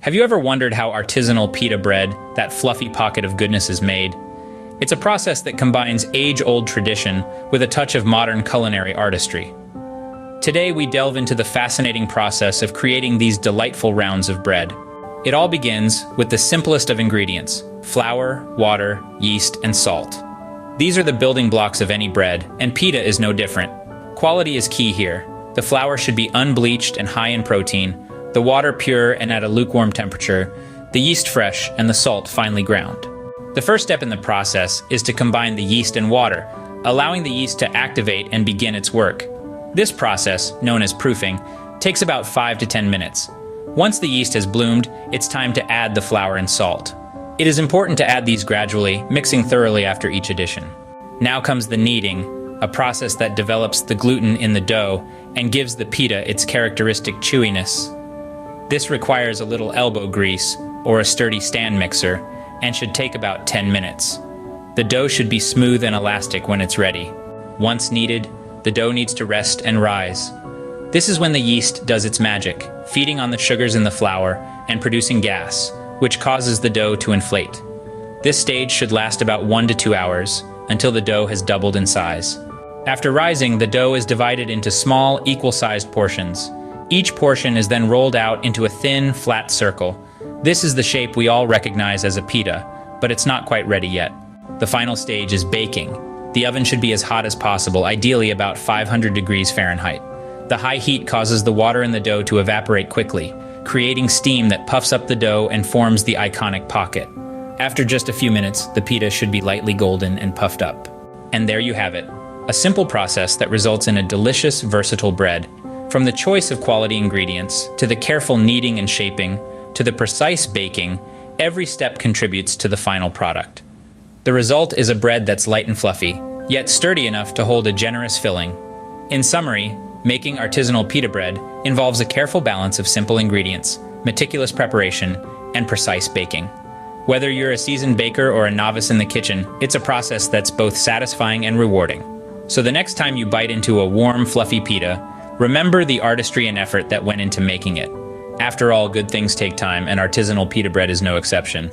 Have you ever wondered how artisanal pita bread, that fluffy pocket of goodness, is made? It's a process that combines age-old tradition with a touch of modern culinary artistry. Today we delve into the fascinating process of creating these delightful rounds of bread. It all begins with the simplest of ingredients: flour, water, yeast, and salt. These are the building blocks of any bread, and pita is no different. Quality is key here. The flour should be unbleached and high in protein, the water pure and at a lukewarm temperature, the yeast fresh, and the salt finely ground. The first step in the process is to combine the yeast and water, allowing the yeast to activate and begin its work. This process, known as proofing, takes about 5 to 10 minutes. Once the yeast has bloomed, it's time to add the flour and salt. It is important to add these gradually, mixing thoroughly after each addition. Now comes the kneading, a process that develops the gluten in the dough and gives the pita its characteristic chewiness. This requires a little elbow grease or a sturdy stand mixer and should take about 10 minutes. The dough should be smooth and elastic when it's ready. Once kneaded, the dough needs to rest and rise. This is when the yeast does its magic, feeding on the sugars in the flour and producing gas, which causes the dough to inflate. This stage should last about 1 to 2 hours until the dough has doubled in size. After rising, the dough is divided into small, equal-sized portions. Each portion is then rolled out into a thin, flat circle. This is the shape we all recognize as a pita, but it's not quite ready yet. The final stage is baking. The oven should be as hot as possible, ideally about 500 degrees Fahrenheit. The high heat causes the water in the dough to evaporate quickly, creating steam that puffs up the dough and forms the iconic pocket. After just a few minutes, the pita should be lightly golden and puffed up. And there you have it, a simple process that results in a delicious, versatile bread. From the choice of quality ingredients, to the careful kneading and shaping, to the precise baking, every step contributes to the final product. The result is a bread that's light and fluffy, yet sturdy enough to hold a generous filling. In summary, making artisanal pita bread involves a careful balance of simple ingredients, meticulous preparation, and precise baking. Whether you're a seasoned baker or a novice in the kitchen, it's a process that's both satisfying and rewarding. So the next time you bite into a warm, fluffy pita, remember the artistry and effort that went into making it. After all, good things take time, and artisanal pita bread is no exception.